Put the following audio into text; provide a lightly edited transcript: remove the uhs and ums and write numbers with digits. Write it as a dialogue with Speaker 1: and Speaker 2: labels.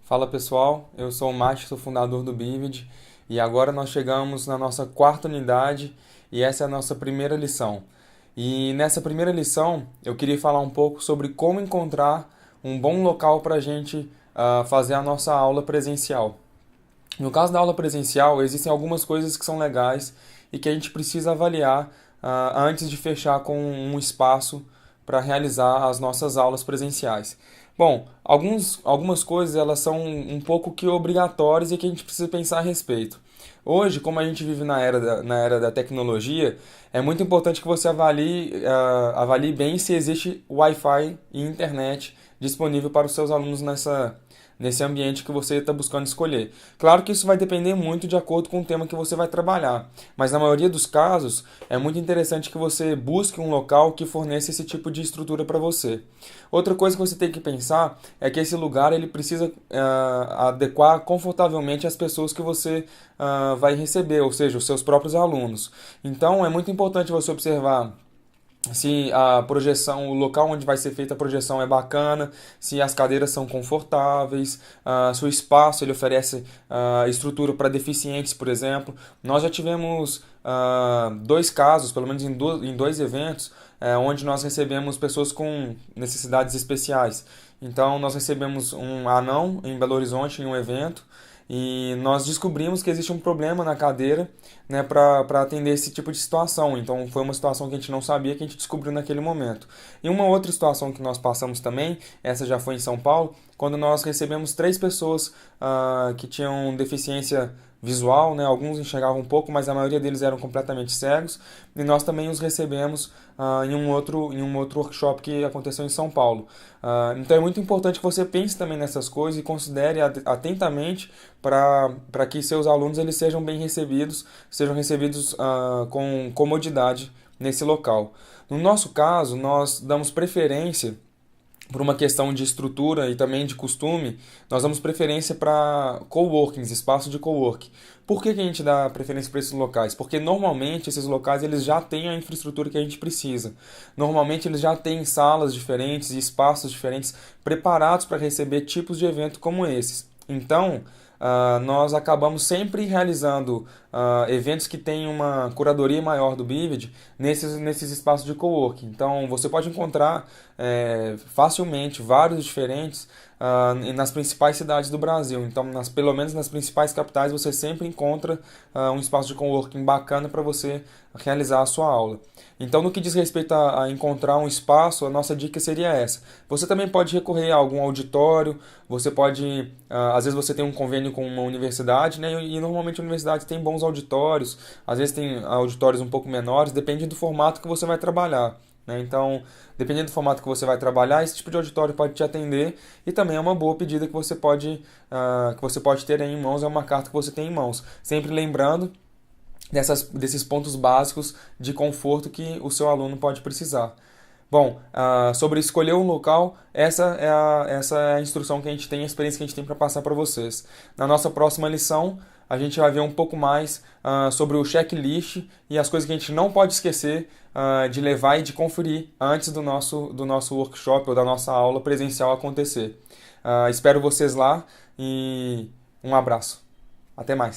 Speaker 1: Fala pessoal, eu sou o Márcio, sou fundador do Bivid e agora nós chegamos na nossa quarta unidade e essa é a nossa primeira lição. E nessa primeira lição eu queria falar um pouco sobre como encontrar um bom local para a gente fazer a nossa aula presencial. No caso da aula presencial, existem algumas coisas que são legais e que a gente precisa avaliar antes de fechar com um espaço para realizar as nossas aulas presenciais. Bom, algumas coisas elas são um pouco que obrigatórias e que a gente precisa pensar a respeito. Hoje, como a gente vive na era da tecnologia, é muito importante que você avalie bem se existe Wi-Fi e internet disponível para os seus alunos nesse ambiente que você está buscando escolher. Claro que isso vai depender muito de acordo com o tema que você vai trabalhar, mas na maioria dos casos é muito interessante que você busque um local que forneça esse tipo de estrutura para você. Outra coisa que você tem que pensar é que esse lugar ele precisa adequar confortavelmente as pessoas que você vai receber, ou seja, os seus próprios alunos. Então é muito importante você observar se a projeção, o local onde vai ser feita a projeção é bacana, se as cadeiras são confortáveis, se o espaço ele oferece estrutura para deficientes, por exemplo. Nós já tivemos dois casos, pelo menos em dois eventos, onde nós recebemos pessoas com necessidades especiais. Então, nós recebemos um anão em Belo Horizonte em um evento e nós descobrimos que existe um problema na cadeira, né, para atender esse tipo de situação. Então foi uma situação que a gente não sabia, que a gente descobriu naquele momento. E uma outra situação que nós passamos também, essa já foi em São Paulo, quando nós recebemos três pessoas que tinham deficiência visual, né? Alguns enxergavam um pouco, mas a maioria deles eram completamente cegos. E nós também os recebemos em um outro workshop que aconteceu em São Paulo. Então é muito importante que você pense também nessas coisas e considere atentamente para que seus alunos eles sejam recebidos com comodidade nesse local. No nosso caso, nós damos preferência por uma questão de estrutura e também de costume, nós damos preferência para coworkings, espaço de coworking. Por que que a gente dá preferência para esses locais? Porque normalmente esses locais eles já têm a infraestrutura que a gente precisa. Normalmente eles já têm salas diferentes e espaços diferentes preparados para receber tipos de evento como esses. Então, nós acabamos sempre realizando eventos que têm uma curadoria maior do Bivid nesses espaços de coworking. Então, você pode encontrar facilmente vários diferentes nas principais cidades do Brasil. Então, pelo menos nas principais capitais, você sempre encontra um espaço de coworking bacana para você realizar a sua aula. Então, no que diz respeito a encontrar um espaço, a nossa dica seria essa. Você também pode recorrer a algum auditório, você pode, às vezes você tem um convênio com uma universidade, né? E normalmente a universidade tem bons auditórios, às vezes tem auditórios um pouco menores, depende do formato que você vai trabalhar. Né? Então, dependendo do formato que você vai trabalhar, esse tipo de auditório pode te atender e também é uma boa pedida que você pode ter aí em mãos, é uma carta que você tem em mãos. Sempre lembrando desses pontos básicos de conforto que o seu aluno pode precisar. Bom, sobre escolher um local, essa é a instrução que a gente tem, a experiência que a gente tem para passar para vocês. Na nossa próxima lição, a gente vai ver um pouco mais sobre o checklist e as coisas que a gente não pode esquecer de levar e de conferir antes do nosso workshop ou da nossa aula presencial acontecer. Espero vocês lá e um abraço. Até mais.